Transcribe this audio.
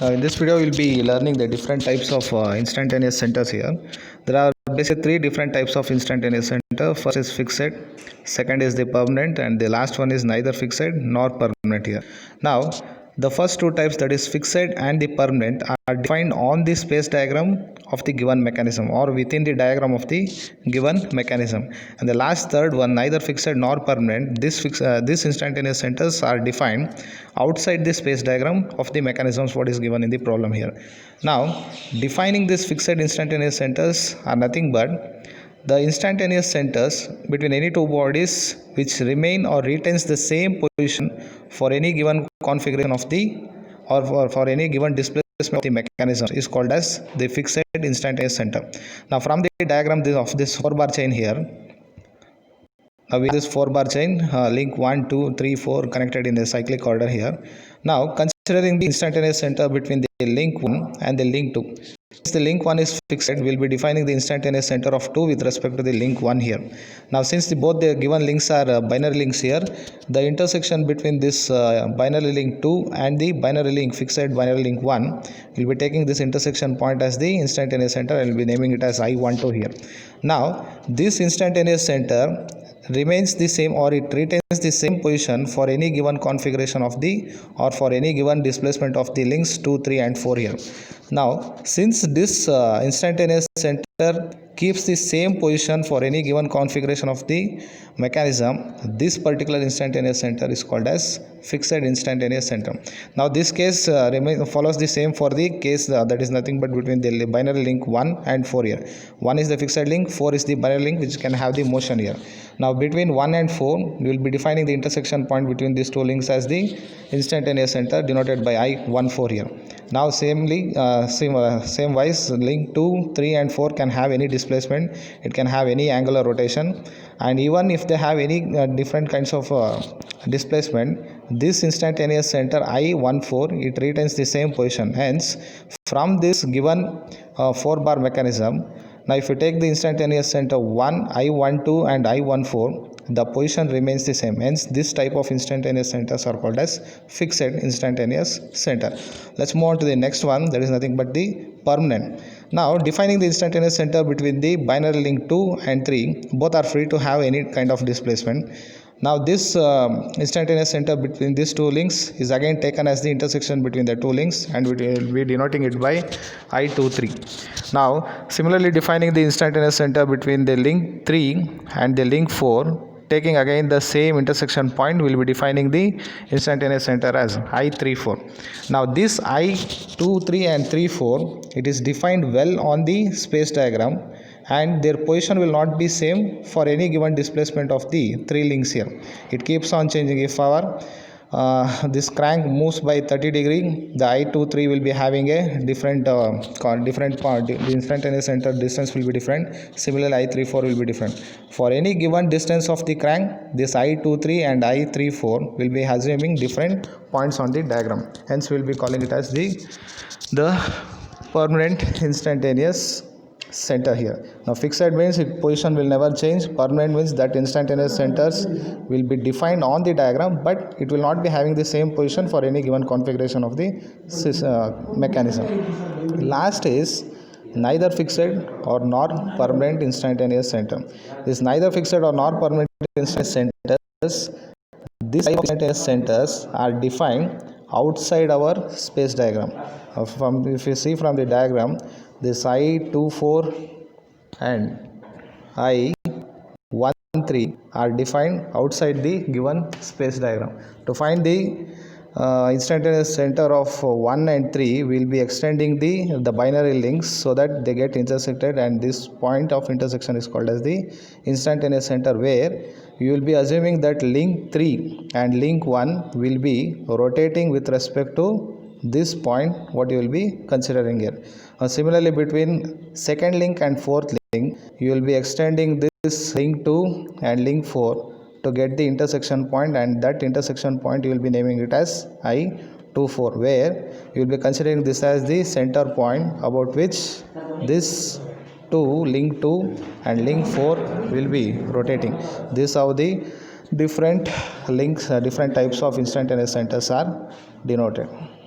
In this video, we'll be learning the different types of instantaneous centers here. There are basically three different types of instantaneous center. First is fixed, second is the permanent, and the last one is neither fixed nor permanent here. Now, the first two types, that is fixed and the permanent, are defined on the space diagram of the given mechanism or within the diagram of the given mechanism. And the last third one, neither fixed nor permanent, this instantaneous centers are defined outside the space diagram of the mechanisms what is given in the problem here. Now, defining these fixed instantaneous centers are nothing but the instantaneous centers between any two bodies which remain or retains the same position for any given configuration of the or for any given displacement of the mechanism is called as the fixed instantaneous center. Now, from the diagram of this 4-bar chain here, now with this 4-bar chain, link 1, 2, 3, 4 connected in the cyclic order here. Now, considering the instantaneous center between the link 1 and the link 2. Since the link 1 is fixed, we will be defining the instantaneous center of 2 with respect to the link 1 here. Now, since both the given links are binary links here, the intersection between this binary link 2 and the binary link fixed binary link 1, we will be taking this intersection point as the instantaneous center and will be naming it as I12 here. Now, this instantaneous center remains the same or it retains the same position for any given configuration of the or for any given displacement of the links 2, 3 and 4 here. Now, since this instantaneous center keeps the same position for any given configuration of the mechanism, this particular instantaneous center is called as fixed instantaneous center. Now, this case follows the same for the case that is nothing but between the binary link 1 and 4 here. 1 is the fixed link, 4 is the binary link which can have the motion here. Now, between 1 and 4, we will be defining the intersection point between these two links as the instantaneous center denoted by I14 here. Now, same wise, link 2, 3 and 4 can have any displacement, it can have any angular rotation, and even if they have any different kinds of displacement, this instantaneous center I14, it retains the same position. Hence, from this given 4-bar mechanism, now if you take the instantaneous center 1, I12 and I14, the position remains the same. Hence, this type of instantaneous centers are called as fixed instantaneous center. Let's move on to the next one, that is nothing but the permanent. Now, defining the instantaneous center between the binary link 2 and 3, both are free to have any kind of displacement. Now, this instantaneous center between these two links is again taken as the intersection between the two links and we will be denoting it by I23. Now, similarly defining the instantaneous center between the link 3 and the link 4, taking again the same intersection point, we will be defining the instantaneous center as I34. Now, this I23 and 34, it is defined well on the space diagram and their position will not be same for any given displacement of the three links here. It keeps on changing. If our this crank moves by 30 degree, the I23 will be having a different part. The instantaneous center distance will be different. Similarly, I34 will be different. For any given distance of the crank, this I23 and I34 will be assuming different points on the diagram. Hence, we will be calling it as the permanent instantaneous center here. Now, fixed means its position will never change. Permanent means that instantaneous centers will be defined on the diagram, but it will not be having the same position for any given configuration of the mechanism. Last is neither fixed or nor permanent instantaneous center. This neither fixed or nor permanent instantaneous centers, these instantaneous centers are defined outside our space diagram. If you see from the diagram, this I24 and I13 are defined outside the given space diagram. To find the instantaneous center of 1 and 3, we will be extending the binary links so that they get intersected, and this point of intersection is called as the instantaneous center, where you will be assuming that link 3 and link 1 will be rotating with respect to this point what you will be considering here. Similarly, between second link and fourth link, you will be extending this link 2 and link 4 to get the intersection point, and that intersection point you will be naming it as I24, where you will be considering this as the center point about which this link 2 and link 4 will be rotating. This is how the different links, different types of instantaneous centers are denoted.